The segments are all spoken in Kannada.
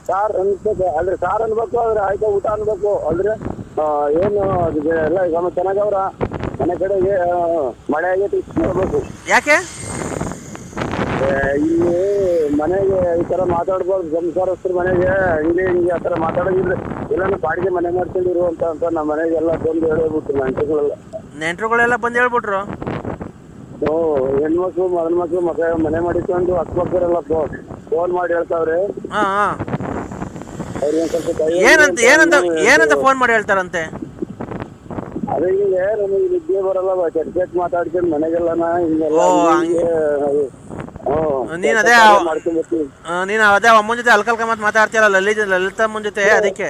ಸಾರ್ ಅನ್ಬೇಕು ಅಲ್ರಿ, ಸಾರ್ ಅನ್ಬೇಕು ಆದ್ರೆ ಆಯ್ತಾ ಊಟ ಅನ್ಬೇಕು ಅಲ್ರಿ. ಏನು ಎಲ್ಲ ಈಗ ಚೆನ್ನಾಗವ್ರ ಮನೆ ಕಡೆಗೆ ಮಳೆ ಆಗೈತಿ ಹೇಳ್ಬೇಕು. ಯಾಕೆ ಇಲ್ಲಿ ಮನೆಗೆ ಈ ತರ ಮಾತಾಡ್ಬಾರ್ದು, ಸಂಸಾರಸ್ಥರ ಮನೆಗೆ ಹಿಂಗೆ ಆ ತರ ಮಾತಾಡೋದಿದ್ರೆ ಎಲ್ಲ ಬಾಡಿಗೆ ಮನೆ ಮಾಡ್ಕೊಂಡಿರುವಂತ ಅಂತ ನಮ್ಮ ಮನೆಗೆಲ್ಲ ಬಂದು ಹೇಳ್ಬಿಟ್ರು ನೆಂಟ್ರುಗಳೆಲ್ಲ ಬಂದು ಹೇಳ್ಬಿಟ್ರು. ಹೆಣ್ಮಕ್ಳು ಮಗನ ಮಕ್ಳು ಮನೆ ಮಾಡಿಕೊಂಡು ಅಕ್ಕಪಕ್ಕರೆಲ್ಲ ಫೋನ್ ಮಾಡಿ ಹೇಳ್ತಾವ್ರೆ. ಏನಂತ ಫೋನ್ ಮಾಡಿ ಹೇಳ್ತಾರಂತೆ? ಅದೇ ಹಿಂಗೆ ನಮಗೆ ನಿದ್ದೆ ಬರಲ್ಲ, ಚಟ್ ಮಾತಾಡ್ಕೊಂಡು ಮನೆಗೆಲ್ಲ ನೀನು ಅದೇ ಅಮ್ಮನ ಜೊತೆ ಅಲ್ಕಲ್ಕ ಮತ್ ಮಾತಾಡ್ತೀಯಲ್ಲ ಲಲಿತಮ್ಮನ ಜೊತೆ, ಅದಕ್ಕೆ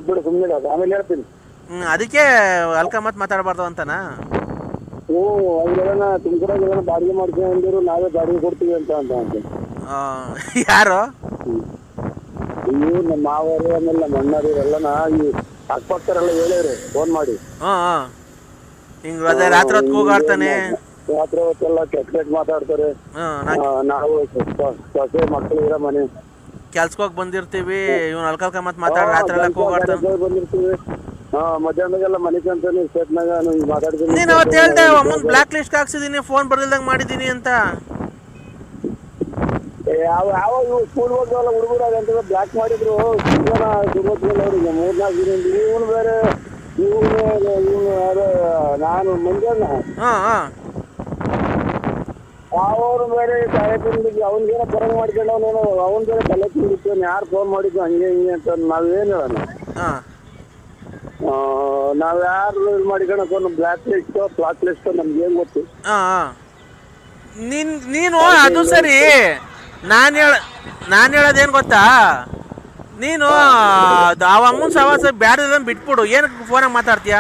ಬಿಡು ಸುಮ್ಮನೆ ಆಮೇಲೆ ಹೇಳ್ತೀನಿ. ಅದಕ್ಕೆ ಅಲ್ಕ ಮತ್ ಮಾತಾಡಬಾರ್ದು ಅಂತನಾ? ಅವ್ರೆಲ್ಲ ತುಮಕೂರಾಗೆಲ್ಲ ಬಾಡಿಗೆ ಮಾಡ್ಕೊಂಡಿರು, ನಾವೇ ಬಾಡಿಗೆ ಕೊಡ್ತೀವಿ ಅಂತ ಯಾರು ಇವು ನಮ್ಮ ಮಾವರು ಆಮೇಲೆ ನಮ್ಮ ಅಣ್ಣರು ಎಲ್ಲ ಈ ಅಕ್ಕಪಕ್ಕರೆಲ್ಲ ಹೇಳಿವ್ರಿ ಫೋನ್ ಮಾಡಿ. ಹಿಂಗ ಅದೇ ರಾತ್ರಿ ಹೊತ್ತು ಕೂಗಾಡ್ತಾನೆ, ರಾತ್ರಿ ಹೊತ್ತೆಲ್ಲ ಕೆಟ್ಟ ಮಾತಾಡ್ತಾರೆ. ನಾವು ಸೊಸೆ ಮಕ್ಕಳು ಇರೋ ಮನೆ ಕೆಲ್ಸಕ್ಕೆ ಹೋಗಿ ಬಂದಿರ್ತೀವಿ, ಇವ್ನು ಅಲ್ಕಲ್ಕ ಮತ್ ಮಾತಾಡ ರಾತ್ರಿ ಎಲ್ಲ ಕೂಗಾಡ್ತಾನೆ ಬಂದಿರ್ತೀವಿ. ಮಧ್ಯಾಹ್ನದಾಗೆಲ್ಲ ಮನೆ ಕಂತಾನೆ ಸ್ಟೇಟ್ನಾಗ ಮಾತಾಡ್ತೀನಿ. ನೀನು ಅವತ್ತು ಹೇಳ್ದೆ ಅಮ್ಮನ್ ಬ್ಲಾಕ್ ಲಿಸ್ಟ್ ಹಾಕ್ಸಿದೀನಿ, ಫೋನ್ ಬರ್ದಿಲ್ದಂಗೆ ಮಾಡಿದೀನಿ ಅಂತ. ಯಾವ ಇವು ಸ್ಕೂಲ್ ಹೋಗ್ತಾವಲ್ಲ ಹುಡುಗರು ಅದಂತ ಬ್ಲಾಕ್ ಮಾಡಿದ್ರು. ಅವ್ರಿಗೆ 3-4 ದಿನ ಇವನು ಬೇರೆ ಇವನು ನಾನು ಮಂಜಣ್ಣ ಅವರು ಬೇರೆ ತಲೆ ತಿಂದಿದ್ದು ಅವನಿಗೇನೋ ಬರಂಗ್ ಮಾಡ್ಕೊಂಡವನೇನೋ ಅವನ್ ಬೇರೆ ತಲೆ ತಿಂದಿತ್ತು. ಯಾರು ಫೋನ್ ಮಾಡಿದ್ದು ಹಂಗೆ ಹಿಂಗೆ ಅಂತ ನಾವೇನು ಹೇಳೋಣ. ನಾವ್ ಯಾರು ಇದು ಮಾಡಿಕೊಂಡು ಬ್ಲಾಕ್ ಲಿಸ್ಟ್ ನಮ್ಗೆ ಗೊತ್ತು. ನೀನು ಅದು ಸರಿ, ನಾನು ಹೇಳೋದೇನು ಗೊತ್ತಾ, ನೀನು ಅವ ಅಮ್ಮನ ಸವಾಸ ಬ್ಯಾಡ ಬಿಟ್ಬಿಡು, ಏನಕ್ಕೆ ಫೋನಾಗ ಮಾತಾಡ್ತೀಯ?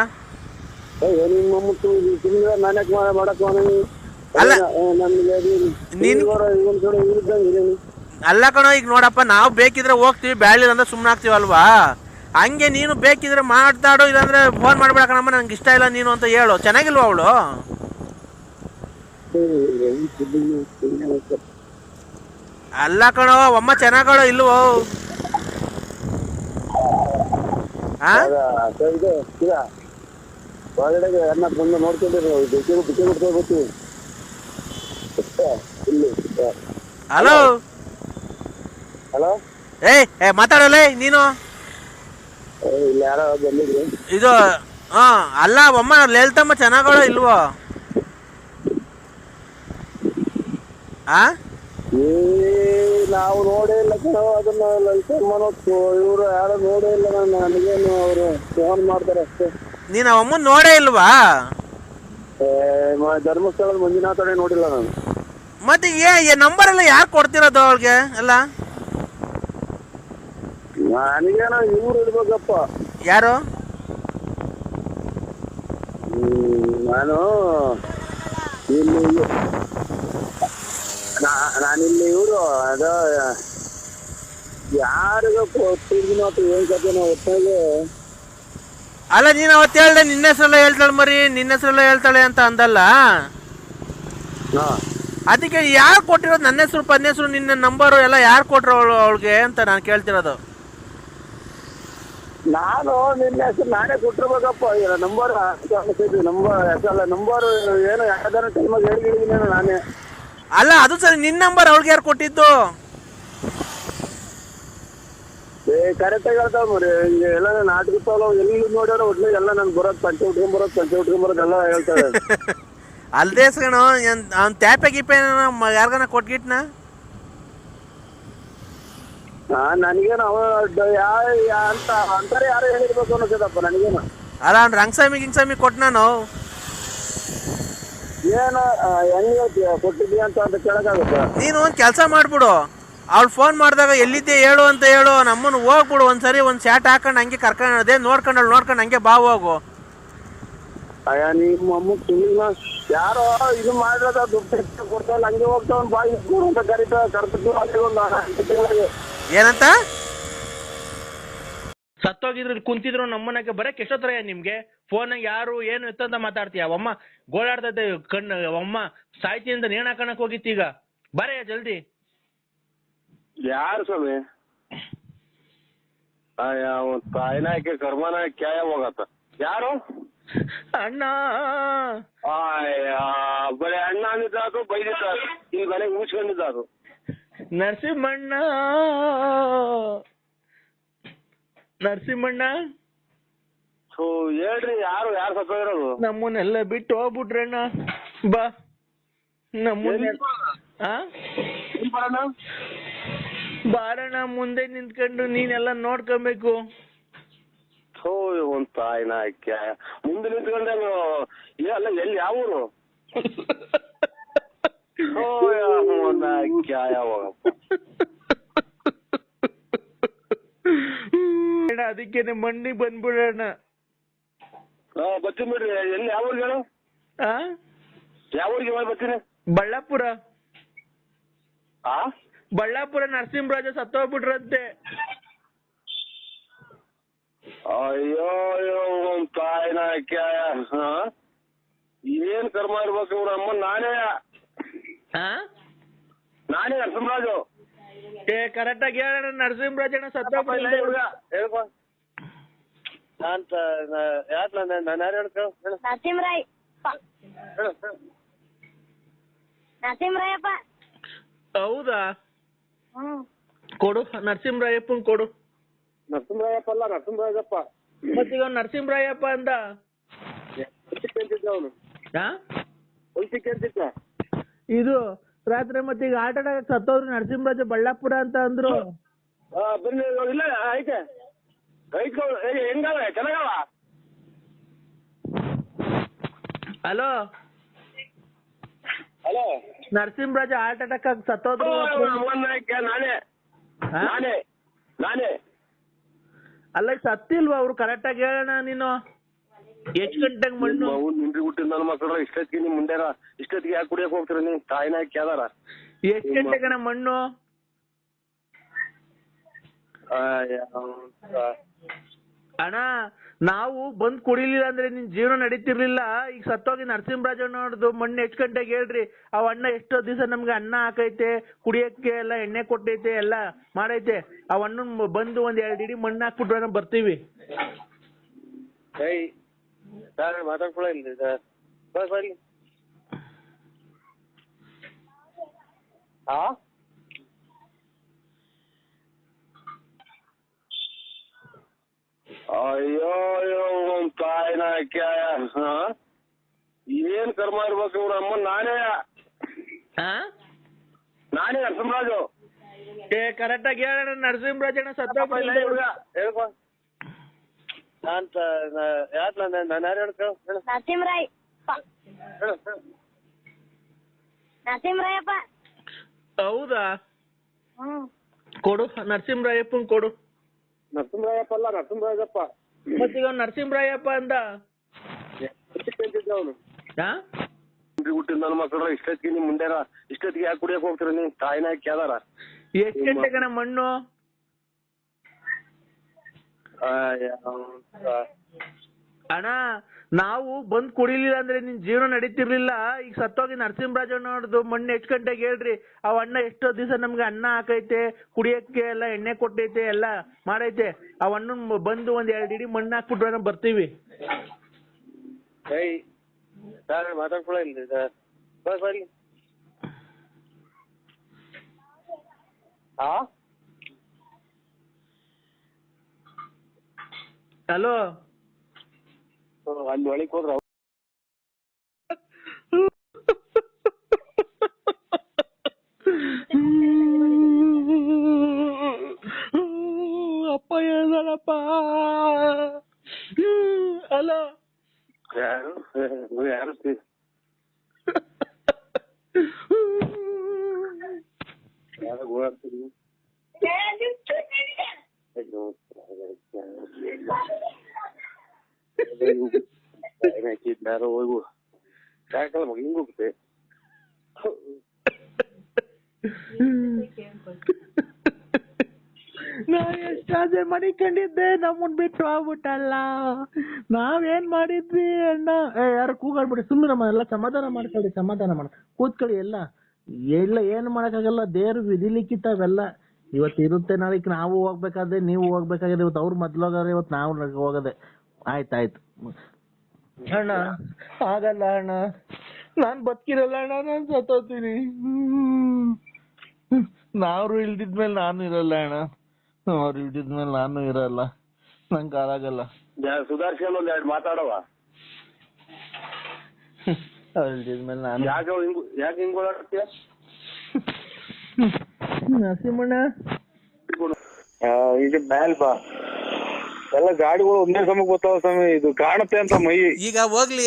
ಅಲ್ಲ ಕಣೋ, ಈಗ ನೋಡಪ್ಪ, ನಾವು ಬೇಕಿದ್ರೆ ಹೋಗ್ತೀವಿ, ಬ್ಯಾಳಿಲ್ಲ ಅಂದ್ರೆ ಸುಮ್ಮನೆ ಆಗ್ತೀವಲ್ವಾ? ಹಂಗೆ ನೀನು ಬೇಕಿದ್ರೆ ಮಾತಾಡೋ, ಇಲ್ಲಾಂದ್ರೆ ಫೋನ್ ಮಾಡ್ಬೇಡ ಕಣಮ್ಮ, ನಂಗೆ ಇಷ್ಟ ಇಲ್ಲ ನೀನು ಅಂತ ಹೇಳು. ಚೆನ್ನಾಗಿಲ್ವ ಅವಳು? ಅಲ್ಲ ಕಣೋ, ಅಮ್ಮ ಚೆನ್ನಾಗಳೋ ಇಲ್ವೋ? ಹಲೋ ಹಲೋ, ಮಾತಾಡಲ್ಲ ನೀನು? ಇದು ಅಲ್ಲ ಅಮ್ಮ, ಲಲಿತಮ್ಮ ಚೆನ್ನಾಗಳೋ ಇಲ್ವೋ? ನಾವು ನೋಡೇ ಇಲ್ಲ ಅದನ್ನ ಲಲಿತಮ್ಮನ ಇವರು ಯಾರು ನೋಡೇ ಇಲ್ಲ. ನನಗೇನು ಅವರು ಫೋನ್ ಮಾಡ್ತಾರೆ ಅಷ್ಟೇ. ನೀನು ಅಮ್ಮನ್ ನೋಡೇ ಇಲ್ವಾ? ಧರ್ಮಸ್ಥಳದ ಮಂಜುನಾಥನೇ ನೋಡಿಲ್ಲ ನಾನು. ಮತ್ತೆ ನಂಬರ್ ಎಲ್ಲ ಯಾರು ಕೊಡ್ತಿರೋದು ಅವಳಿಗೆ ಎಲ್ಲ? ನನಗೇನೋ ಇವ್ರು ಇರ್ಬೇಕಪ್ಪ. ಯಾರು? ನಾನು ಇಲ್ಲಿ ನಾನಿಲ್ಲಿ ಇವರು ಅದ ಯಾರಿಗೂ ಏನ್ ಕಥೆನೋ ಒಟ್ಟಾಗೆ. ಅಲ್ಲ, ನೀನು ಅವತ್ತು ಹೇಳ್ದೆ ನಿನ್ನ ಹೆಸರೆಲ್ಲ ಹೇಳ್ತಾಳೆ ಮರಿ, ನಿನ್ನ ಹೆಸರೆಲ್ಲ ಹೇಳ್ತಾಳೆ ಅಂತ ಅಂದಲ್ಲ, ಅದಕ್ಕೆ ಯಾರು ಕೊಟ್ಟಿರೋದು? ನನ್ನ ಹೆಸರು ಪನ್ನ ಹೆಸರು ನಿನ್ನ ನಂಬರು ಎಲ್ಲ ಯಾರು ಕೊಟ್ರು ಅವಳಿಗೆ ಅಂತ ನಾನು ಕೇಳ್ತಿರೋದು. ನಾನು ನಿನ್ನ ಹೆಸರು ನಾನೇ ಕೊಟ್ಟಿರ್ಬೇಕಪ್ಪ. ನಂಬರ್ ನಂಬರ್ ಏನು ಯಾವ್ದಾರ ಟೈಮಾಗ ಹೇಳಿದ್ದೀನಿ ನಾನೇ. ಅಲ್ಲ, ಅದು ಸರಿ, ನಿನ್ನ ನಂಬರ್ ಅವಳಿಗೆ ಯಾರು ಕೊಟ್ಟಿದ್ದು? ಕರೆಕ್ಟಾಗಿ ಹೇಳ್ತಾವ ಮರಿ, ಹಿಂಗೆ ಎಲ್ಲ ನಾಟಕತ್ತವಲ್ಲ, ಎಲ್ಲಿ ನೋಡ್ಯಾರ ಒಟ್ಲಿ ಎಲ್ಲ ನನ್ಗೆ ಬರೋದು ಪಂಚೆ ಉಟ್ಕೊಂಬರೋದು ಎಲ್ಲ ಹೇಳ್ತಾರೆ. ಅಲ್ದೇ ಕಣೋ, ಅವ್ನು ಟ್ಯಾಪೆ ಗೀಪೆ ಯಾರಿಗಾನ ಕೊಟ್ಗಿಟ್ನ? ನನಗೇನು ಅವ ಅಂತ ಅಂತಾರೆ ಯಾರು ಹೇಳಿರ್ಬೇಕು ಅನ್ನೋದಪ್ಪ ನನಗೇನು. ಅಲ್ಲ, ಅವ್ನು ರಂಗಸ್ವಾಮಿ ಗಿಂಗಸ್ವಾಮಿ ಕೊಟ್ನಾನು. ಏನು ಹೆಂಗೆ ಕೊಟ್ಟಿದ್ದೀಯ ಅಂತ ಕೇಳಕ್ಕಾಗುತ್ತೆ? ನೀನು ಒಂದು ಕೆಲಸ ಮಾಡ್ಬಿಡು, ಅವ್ಳು ಫೋನ್ ಮಾಡಿದಾಗ ಎಲ್ಲಿದ್ದೆ ಹೇಳು ಅಂತ ಹೇಳು, ನಮ್ಮನ್ನು ಹೋಗ್ಬಿಡು ಒಂದ್ಸರಿ, ಒಂದು ಚಾಟ್ ಹಾಕೊಂಡು ಹಂಗೆ ಕರ್ಕೊಂಡು ಅದೇ ನೋಡ್ಕೊಂಡು ಹಂಗೆ ಬಾ ಹೋಗು. ಅಯ್ಯ ನಿಮ್ಮ ಅಮ್ಮ ಸುಮ್ಮನೆ ಯಾರೋ ಇದು ಮಾಡಿರೋದ ದುಡ್ಡು ಕೊಡ್ತಾವಲ್ಲ ಹಂಗೆ ಹೋಗ್ತಾವ್ ಬಾಯಿ ಅಂತ ಕರಿತಿದ್ದು. ಏನಂತ ಸತ್ತೋಗಿದ್ರು ಕುಂತಿದ್ರು ನಮ್ಮನಕ್ಕೆ ಬರಕ್ಕೆ ಎಷ್ಟೊತ್ತರ ನಿಮ್ಗೆ? ಫೋನಾಗ ಯಾರು ಏನು ಎತ್ತಂತ ಮಾತಾಡ್ತೀಯ? ಅವಮ್ಮ ಗೋಳಾಡ್ತೈತೆ ಕಣ್ಣು, ಅವಮ್ಮ ಸಾಯ್ತಿಯಿಂದ ನೇಣು ಹಾಕಣಕ್ ಹೋಗಿತ್ತು. ಈಗ ಬರೇ ಜಲ್ದಿ. ಯಾರು ಸ್ವಾಮಿ? ತಾಯಿನಾಕೆ ಕರ್ಮನ ಕ್ಯಾಯ ಹೋಗತ್ತ ಯಾರು ಅಣ್ಣ ಬರೀ ಅಣ್ಣ ಅಂದಿದ್ದಾತು ಬೈದಿದ್ದಾತು ಇಲ್ಲಿ ಮನೆಗೆ ಮುಗಿಸ್ಕೊಂಡಿದ್ದಾತು ನರಸಿಂಹಣ್ಣ ನರಸಿಂಹಣ್ಣ ಸೊ ಹೇಳ್ರಿ ಯಾರು ಸತ್ತೋಗಿರೋದು ನಮ್ಮನ್ನೆಲ್ಲ ಬಿಟ್ಟು ಹೋಗ್ಬಿಟ್ರಣ್ಣ ಬಾ ನಮ್ಮನ್ನ ಬಾರಣ್ಣ ಮುಂದೆ ನಿಂತ್ಕೊಂಡು ನೀನೆಲ್ಲ ನೋಡ್ಕೊಬೇಕು ಥೋ ಒಂದ್ ತಾಯಿನ ಮುಂದೆ ನಿಂತ್ಕೊಂಡೆ ಅಲ್ಲ ಎಲ್ಲಿ ಯಾವ ಊರು ಅದಕ್ಕೇನೆ ಮಣ್ಣಿಗೆ ಬಂದ್ಬಿಡೋಣ ಬರ್ತೀನಿ ಬಿಡ್ರಿ ಎಲ್ಲಿ ಯಾವ ಊರಿಗೆ ಹೇಳು ಯಾವ ಊರಿಗೆ ಬರ್ತೀನಿ ಬಳ್ಳಾಪುರ ಬಳ್ಳಾಪುರ ನರಸಿಂಹರಾಜ ಸತ್ತೋಗ್ಬಿಟ್ರಂತೆ ಅಯ್ಯೋ ಒಂದ್ ತಾಯಿನ ಏನ್ ಕರ್ಮ ಇರ್ಬೇಕು ಇವ್ರ ಅಮ್ಮ ನಾನೇ ನರಸಿಂಹರಾಜು ಕರೆಕ್ಟ್ ಆಗಿ ಹೇಳೋಣ ನರಸಿಂಹರಾಜಣ್ಣ ಸತ್ತೋಗ್ಬಿಟ್ಟ ನರಸಿಂಹರಾಯಪ್ಪ ಹೌದಾ ಕೊಡು ನರಸಿಂಹರಾಯಪ್ಪನ್ ಕೊಡು ನರಸಿಂಹರಾಯಪ್ಪ ಅಲ್ಲ ನರಸಿಂಹರಾಜಪ್ಪ ಮತ್ತೀಗ ನರಸಿಂಹರಾಯಪ್ಪ ಅಂದ ಅವನು ಅಂತಿದ್ದ ಇದು ರಾತ್ರಿ ಮತ್ತೆ ಈಗ ಆಟ ಆಡಕ್ ಸತ್ತೋದ್ರು ನರಸಿಂಹರಾಜ ಬಳ್ಳಾಪುರ ಅಂತ ಅಂದ್ರು ಬನ್ನಿ ಇಲ್ಲ ಐತೆ ಹೆಂಗವ ಚೆನ್ನಾಗವ hello hello Narasimharaja heart attack ಆಗಿ ಸತ್ತೋದ್ರು ನಾನೇ ಅಲ್ಲ ಸತ್ತಿಲ್ವಾ ಅವ್ರು ಕರೆಕ್ಟ್ ಆಗಿ ಹೇಳೋಣ ನೀನು ಎಷ್ಟ್ ಗಂಟೆಗೆ ಮಣ್ಣು ನಿಂದ್ರಿ ಹುಟ್ಟಿದ ನನ್ನ ಮಕ್ಕಳ ಇಷ್ಟೊತ್ತಿಗೆ ನಿಮ್ ಮುಂಡೆರ ಇಷ್ಟೊತ್ತಿಗೆ ಯಾಕೆ ಕುಡಿಯಕ್ ಹೋಗ್ತೀರ ನೀವ್ ತಾಯಿನ ಕೇದಾರ ಎಷ್ಟ್ ಗಂಟೆಗಣ ಮಣ್ಣು ಅಣ್ಣ ನಾವು ಬಂದ್ ಕುಡಿಲಿಲ್ಲ ಅಂದ್ರೆ ನಿನ್ ಜೀವನ ನಡೀತಿರ್ಲಿಲ್ಲ ಈಗ ಸತ್ತೋಗಿ ನರಸಿಂಹರಾಜಣ್ಣವ್ರದ್ದು ಮಣ್ಣು ಎಷ್ಟ್ ಗಂಟೆಗೆ ಹೇಳ್ರಿ ಅವ್ ಅಣ್ಣ ಎಷ್ಟೋ ದಿವಸ ನಮ್ಗೆ ಅನ್ನ ಹಾಕೈತೆ ಕುಡಿಯಕ್ಕೆ ಎಲ್ಲ ಎಣ್ಣೆ ಕೊಟ್ಟೈತೆ ಎಲ್ಲ ಮಾಡೈತೆ ಅವ್ ಅಣ್ಣನ್ ಬಂದು ಒಂದ್ 2 ಇಡಿ ಮಣ್ಣು ಹಾಕ್ಬಿಟ್ರೆ ಬರ್ತೀವಿ ಮಾತಾಡ್ಕೊಳ ಬರ್ಲಿ ಅಯ್ಯೋ ಒಂದ್ ತಾಯಿನ ಏನ್ ಕರ್ಮ ಇರ್ಬೇಕು ಇವ್ರ ಅಮ್ಮ ನಾನೇ ನರಸಿಂಹರಾಜು ಕರೆಕ್ಟ್ ಆಗಿ ಹೇಳೋಣ ನರಸಿಂಹರಾಜಣ್ಣ ಸತ್ತೋಗ್ಬಿಟ್ಟ ನರಸಿಂಹರಾಯಪ್ಪ ಹೌದಾ ಕೊಡು ನರಸಿಂಹರಾಯಪ್ಪನ್ ಕೊಡು ನರಸಿಂಹರಾಯಪ್ಪ ಅಲ್ಲ ನರಸಿಂಹರಾಜಪ್ಪ ಮತ್ತೀಗ ನರಸಿಂಹರಾಯಪ್ಪ ಅಂದ ಅವನು ಹುಟ್ಟಿದ ನನ್ನ ಮಕ್ಕಳ ಇಷ್ಟೊತ್ತಿಗೆ ನಿಮ್ ಮುಂಡೆರ ಇಷ್ಟೊತ್ತಿಗೆ ಯಾಕೆ ಕುಡಿಯಕ್ ಹೋಗ್ತೀರ ನೀವ್ ತಾಯಿನ ಕೇದಾರ ಎಷ್ಟ್ ಗಂಟೆಗಣ ಮಣ್ಣು ಅಣ್ಣ ನಾವು ಬಂದ್ ಕುಡಿಲಿಲ್ಲ ಅಂದ್ರೆ ನಿನ್ ಜೀವನ ನಡೀತಿರ್ಲಿಲ್ಲ ಈಗ ಸತ್ತೋಗಿ ನರಸಿಂಹರಾಜಣ್ಣವ್ರದ್ದು ಮಣ್ಣು ಎಷ್ಟ್ ಗಂಟೆಗೆ ಹೇಳ್ರಿ ಅವ್ ಅಣ್ಣ ಎಷ್ಟೋ ದಿವಸ ನಮ್ಗೆ ಅನ್ನ ಹಾಕೈತೆ ಕುಡಿಯಕ್ಕೆ ಎಲ್ಲ ಎಣ್ಣೆ ಕೊಟ್ಟೈತೆ ಎಲ್ಲ ಮಾಡೈತೆ ಅವ್ ಅಣ್ಣನ್ ಬಂದು ಒಂದ್ 2 ಇಡಿ ಮಣ್ಣು ಹಾಕ್ಬಿಟ್ರೆ ಬರ್ತೀವಿ ಮಾತಾಡ್ಕೊಳ ಬರ್ಲಿ ಹಲೋ ಅಲ್ಲಿ ಒಳಗೆ ಹೋದ್ರ ಅಪ್ಪ ಹೇಳ್ದಪ್ಪ ಹಲೋ ಯಾರು ಓಡಾಡ್ತೀವಿ ಯಾರೋ ಹೋಗು ಯಾಕಲ್ಲ ಮಗ ಹಿಂಗ್ ಹೋಗುತ್ತೆ ನಾವ್ ಎಷ್ಟಾದ್ರೆ ಮನಿಕೊಂಡಿದ್ದೆ ನಮ್ಮನ್ ಬಿಟ್ಟು ಹೋಗ್ಬಿಟ್ಟಲ್ಲ ನಾವೇನ್ ಮಾಡಿದ್ವಿ ಅಣ್ಣ ಯಾರು ಕೂಗಾಡ್ಬಿಡಿ ಸುಮ್ಮನೆ ಎಲ್ಲ ಸಮಾಧಾನ ಮಾಡ್ಕೊಳ್ಳಿ ಸಮಾಧಾನ ಮಾಡ ಕೂತ್ಕೊಳ್ಳಿ ಎಲ್ಲ ಏನು ಮಾಡಕ್ಕಾಗಲ್ಲ ದೇವ್ರು ವಿಧಿ ಲಿಖಿತ ಅವೆಲ್ಲ ಇವತ್ತು ಇರುತ್ತೆ, ನಾಳೆಗೆ ನಾವು ಹೋಗ್ಬೇಕಾದ್ರೆ ನೀವು ಹೋಗ್ಬೇಕಾದ್ರೆ, ಇವತ್ತು ಅವ್ರು ಮೊದ್ಲು ಹೋಗಾರೆ, ಇವತ್ತು ನಾವು ಹೋಗದೆ. ಆಯ್ತಾಯ್ತು ಅಣ್ಣ, ಆಗಲ್ಲ ಅಣ್ಣ, ನಾನ್ ಬದುಕಿರಲ್ಲ ಅಣ್ಣ, ನಾನ್ ಸತ್ತೋಗ್ತೀನಿ. ನಾವ್ರು ಇಲ್ದಿದ್ಮೇಲೆ ನಾನು ಇರಲ್ಲ ಅಣ್ಣ, ಅವ್ರು ಇಲ್ದಿದ್ಮೇಲೆ ನಾನು ಇರಲ್ಲ, ನಂಗೆ ಆಗಲ್ಲ. ಸುಧಾರಿಸ್ಕೊಂಡು ಒಂದ್ ಎರಡು ಮಾತಾಡವ. ಅವ್ರು ಇಲ್ದಿದ್ಮೇಲೆ ನಾನು ಯಾಕೆ ಹಿಂಗ್ ಓಡಾಡ್ತೀಯ ನರಸಿಂಹಣ್ಣ? ಇದು ಮ್ಯಾಲ್ ಬಾ, ಎಲ್ಲ ಗಾಡಿಗಳು ಒಂದೇ ಸಮಕ್ಕೆ ಗೊತ್ತಾವ ಸ್ವಾಮಿ, ಇದು ಕಾಣುತ್ತೆ ಅಂತ ಮೈ. ಈಗ ಹೋಗ್ಲಿ,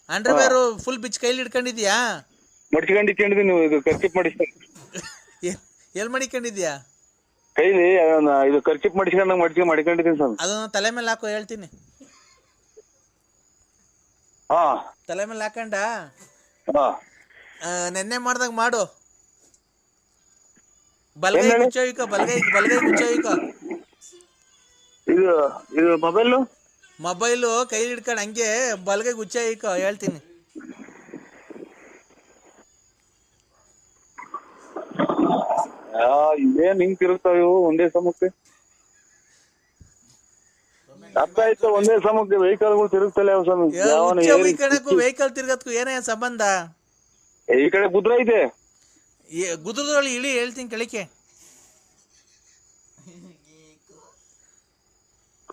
ಅಂಡರ್ವೇರ್ ಫುಲ್ ಬಿಚ್ ಕೈಲಿ ಹಿಡ್ಕೊಂಡಿದ್ಯಾ? ಮಡ್ಚ್ಕೊಂಡಿದ್ದೀನಿ, ನೀವು ಇದು ಖರ್ಚಿಪ್ ಮಾಡಿಸ್ತೀನಿ. ಎಲ್ ಮಡಿಕೊಂಡಿದ್ಯಾ? ಕೈಲಿ ಇದು ಖರ್ಚಿಪ್ ಮಾಡಿಸ್ಕೊಂಡಂಗ್ ಮಡ್ಕೊಂಡಿದ್ದೀನಿ ಸ್ವಾಮಿ. ಅದನ್ನ ತಲೆ ಮೇಲೆ ಹಾಕೋ, ಹೇಳ್ತೀನಿ. ಹಾ, ತಲೆ ಮೇಲೆ ಹಾಕೊಂಡ ಹಾ, ನೆನ್ನೆ ಮಾಡ್ದಾಗ ಮಾಡು. ಬಲ್ಗೈ ಗುಚ್ಚೋಯ್ಕ, ಬಲ್ಗೈ ಗುಚ್ಚೋಯ್ಕ. ಇದು ಮೊಬೈಲು ಕೈಲಿ ಹಿಡ್ಕೊಂಡು ಹಂಗೆ ಬಲ್ಗೈ ಗುಚ್ಚೋಯ್ಕ, ಹೇಳ್ತೀನಿ. ಇದೇನ್ ಹಿಂಗ್ ತಿರುಗ್ತಾವ ಇವು ಒಂದೇ ಸಮಕ್ಕೆ? ಅರ್ಥ ಆಯ್ತು, ಒಂದೇ ಸಮಕ್ಕೆ ವೆಹಿಕಲ್ಗಳು ತಿರುಗ್ತಲ್ಲ ಯಾವ ಸ್ವಾಮಿ? ವೆಹಿಕಲ್ ತಿರ್ಗತ್ಕು ಏನೇ ಸಂಬಂಧ? ಈ ಕಡೆ ಕುದುರೆ ಐತೆ, ಗುದ್ರದೊಳಗೆ ಇಳಿ, ಹೇಳ್ತೀನಿ ಕೆಳಕ್ಕೆ.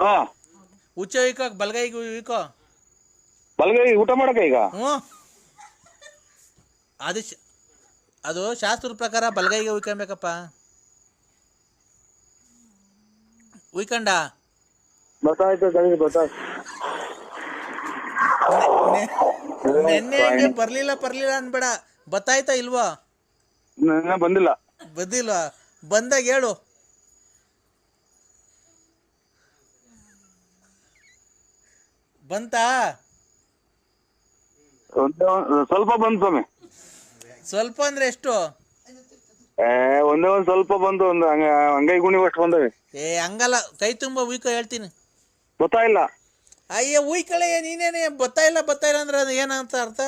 ಹಾ, ಉಚ್ಚ ಇಕ್ಕ, ಬಲ್ಗೈಗೂ ಇಕ್ಕೋ. ಬಲ್ಗೈ ಊಟ ಮಾಡಕ ಈಗ? ಹ್ಞೂ, ಅದು ಶಾಸ್ತ್ರದ ಪ್ರಕಾರ ಬಲ್ಗೈಗೆ ಉಯ್ಕೊಬೇಕಪ್ಪ. ಉಯ್ಕಂಡ ಗೊತ್ತಾಯ್ತು, ನೆನ್ನೆ ಬರ್ಲಿಲ್ಲ ಅನ್ಬೇಡ, ಬತ್ತಾಯ್ತಾ ಇಲ್ವಾ? ಬಂದಿಲ್ಲ. ಬಂದಾಗ ಹೇಳು. ಬಂತಾ? ಸ್ವಲ್ಪ ಬಂತು ಸ್ವಾಮಿ. ಸ್ವಲ್ಪ ಅಂದ್ರೆ ಎಷ್ಟು? ಒಂದೇ ಒಂದ್ ಸ್ವಲ್ಪ ಬಂದು, ಒಂದು ಅಂಗೈ ಗುಣಿ ಅಷ್ಟು ಬಂದವೆ. ಹಂಗಲ್ಲ, ಕೈ ತುಂಬ ಉಯ್ಕೊ, ಹೇಳ್ತೀನಿ. ಗೊತ್ತಾಯಿಲ್ಲ. ಅಯ್ಯ ಉಯ್ಕಳೆ, ನೀನೇನೆ ಬತ್ತಾ ಇಲ್ಲ ಅಂದ್ರೆ ಅದು ಏನಂತ ಅರ್ಥ?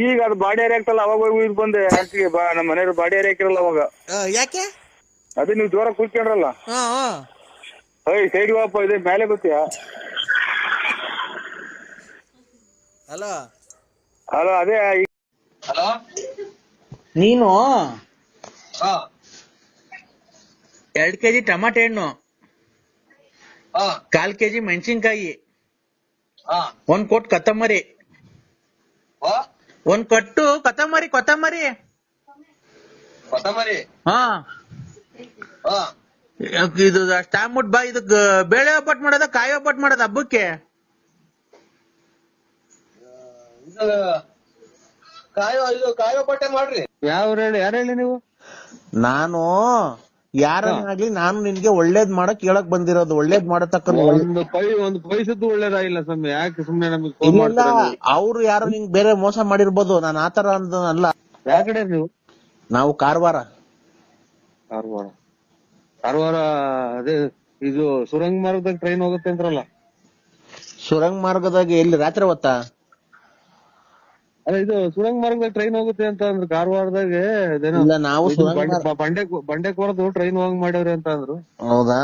ಈಗ ಅದು ಬಾಡಿ ಏರಿ ಆಗ್ತಲ್ಲ, ಅವಾಗ ಹೋಗಿ ಬಂದೆ ಆಂಟಿಗೆ. ನಮ್ಮ ಮನೆಯವ್ರು ಬಾಡಿ ಏರಿ ಹಾಕಿರಲ್ಲ ಅವಾಗ. ಯಾಕೆ? ಅದೇ ನೀವು ಜೋರ ಕೂತ್ಕೊಂಡ್ರಲ್ಲ. ಸೈಡ್ ವಾಪ ಇದೆ ಮೇಲೆ ಗೊತ್ತಿಯಾ? ಹಲೋ ಹಲೋ, ಅದೇ ಹಲೋ. ನೀನು 2 kg ಟಮಾಟೆ ಹಣ್ಣು, 1/4 kg ಮೆಣಸಿನ್ಕಾಯಿ, 1 ಕೊಟ್ಟು ಕೊತ್ತಂಬರಿ, 1 ಕಟ್ಟು ಕೊತ್ತಂಬರಿ. ಹಾ, ಇದು ಅಷ್ಟಾಗ್ಬಿಟ್ಟು ಬಾ. ಇದಕ್ ಬೇಳೆ ಒಬ್ಬಟ್ಟು ಮಾಡೋದ, ಕಾಯಿ ಒಬ್ಬಟ್ಟು ಮಾಡೋದ ಹಬ್ಬಕ್ಕೆ? ಕಾಯಿ ಒಬ್ಬಟ್ಟೆ ಮಾಡ್ರಿ. ಯಾರು ಹೇಳಿ ನೀವು? ನಾನು ಯಾರನ್ನಾಗ್ಲಿ, ನಾನು ನಿನ್ಗೆ ಒಳ್ಳೇದ್ ಮಾಡಕ್ ಹೇಳಕ್ ಬಂದಿರೋದು. ಒಳ್ಳೇದ್ ಮಾಡತಕ್ಕ ಒಂದು ಪೈಸದ್ದು ಒಳ್ಳೇದಾಗಿಲ್ಲ ಸ್ವಾಮಿ, ಯಾಕೆ ಸುಮ್ನೆ ನಮಗೆ? ಅವ್ರು ಯಾರು ನಿಂಗ್ ಬೇರೆ ಮೋಸ ಮಾಡಿರ್ಬೋದು, ನಾನು ಆತರ ಅಲ್ಲ. ಯಾವ ಕಡೆ ನೀವು? ನಾವು ಕಾರವಾರ. ಅದೇ ಇದು ಸುರಂಗ ಮಾರ್ಗದಾಗ ಟ್ರೈನ್ ಹೋಗುತ್ತೆ ಅಂತಾರಲ್ಲ? ಸುರಂಗ ಮಾರ್ಗದಾಗ ಎಲ್ಲಿ? ರಾತ್ರಿ ಹೊತ್ತಾ? ಅಲ್ಲ, ಇದು ಸುರಂಗ ಮಾರ್ಗದಾಗ ಟ್ರೈನ್ ಹೋಗುತ್ತೆ ಅಂತ ಅಂದ್ರು ಕಾರವಾರದಾಗ. ನಾವು ಬಂಡೆಕೋರದು ಟ್ರೈನ್ ಹೋಗಂಗ್ ಮಾಡ್ಯಾವ್ರಿ ಅಂತ ಅಂದ್ರು. ಹೌದಾ?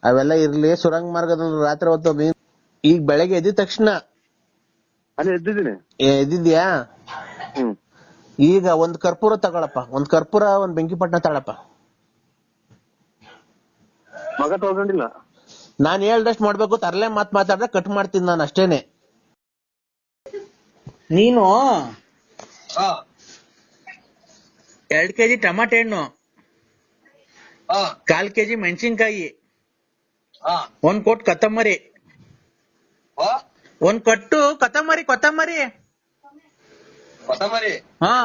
ಅವೆಲ್ಲ ಇರ್ಲಿ. ಸುರಂಗ ಮಾರ್ಗದಲ್ಲಿ ರಾತ್ರಿ ಹೊತ್ತು ಈಗ ಬೆಳಗ್ಗೆ ಎದ್ದ ತಕ್ಷಣ ಅಲ್ಲಿ ಎದ್ದಿದ್ದೀನಿ. ಎದ್ದಿದ್ಯಾ? ಈಗ ಒಂದ್ ಕರ್ಪೂರ ತಗೊಳಪ್ಪ, ಒಂದ್ ಕರ್ಪೂರ, ಒಂದ್ ಬೆಂಕಿಪಟ್ಟಣ ತಗೊಳಪ್ಪ. ಮಗ ತಗೊಂಡಿಲ್ಲ. ನಾನ್ ಹೇಳ್ದಷ್ಟು ಮಾಡ್ಬೇಕು, ತರಲೆ ಮಾತಾಡ್ರೆ ಕಟ್ ಮಾಡ್ತೀನಿ ನಾನು, ಅಷ್ಟೇನೆ. ನೀನು 2 kg ಟಮಾಟೆ ಹಣ್ಣು, 1/4 kg ಮೆಣಸಿನ್ಕಾಯಿ, 1 ಕೊಟ್ಟು ಕೊತ್ತಂಬರಿ, 1 ಕಟ್ಟು ಕೊತ್ತಂಬರಿ. ಹಾ,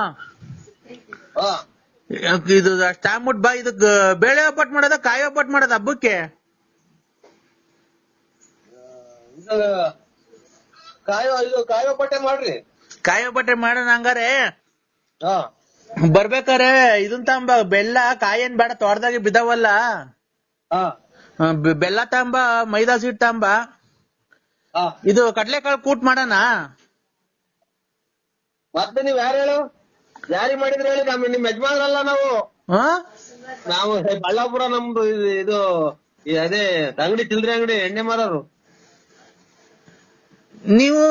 ಇದು ಅಷ್ಟಾಗ್ಬಿಟ್ಟು ಬಾ. ಇದಕ್ ಬೇಳೆ ಒಬ್ಬಟ್ಟು ಮಾಡೋದ, ಕಾಯಿ ಒಬ್ಬಟ್ಟು ಮಾಡೋದ ಹಬ್ಬಕ್ಕೆ? ಕಾಯಿ ಒಬ್ಬಟ್ಟೆ ಮಾಡ್ರಿ. ಕಾಯಿ ಒಬ್ಬಟ್ಟೆ ಮಾಡೋಣ ಹಂಗಾರೆ. ಬರ್ಬೇಕಾರೆ ಇದನ್ ತಗೊಂಬ, ಬೆಲ್ಲ, ಕಾಯೇನ್ ಬೇಡ, ತೋಟದಾಗೆ ಬಿದ್ದಾವಲ್ಲ. ಬೆಲ್ಲ ತಗೊಂಬ, ಮೈದಾ ಸೀಟ್ ತಗೊಂಬ. ಇದು ಕಡ್ಲೆಕಾಳು ಕೂಟ್ ಮಾಡೋಣ. ಮತ್ತೆ ನೀವ್ ಯಾರು ಹೇಳು? ಯಾರಿ ಮಾಡಿದ್ರೆ ಹೇಳಿ, ನಿಮ್ ಯಜಮಾನ್ರಲ್ಲ ನಾವು. ನಾವು ಬಳ್ಳಾಪುರ ನಮ್ದು ಇದು ಅದೇ ಅಂಗಡಿ ಚಿಲ್ಲರೆ ಅಂಗಡಿ ಎಣ್ಣೆ ಮಾರೋರು. ನೀವು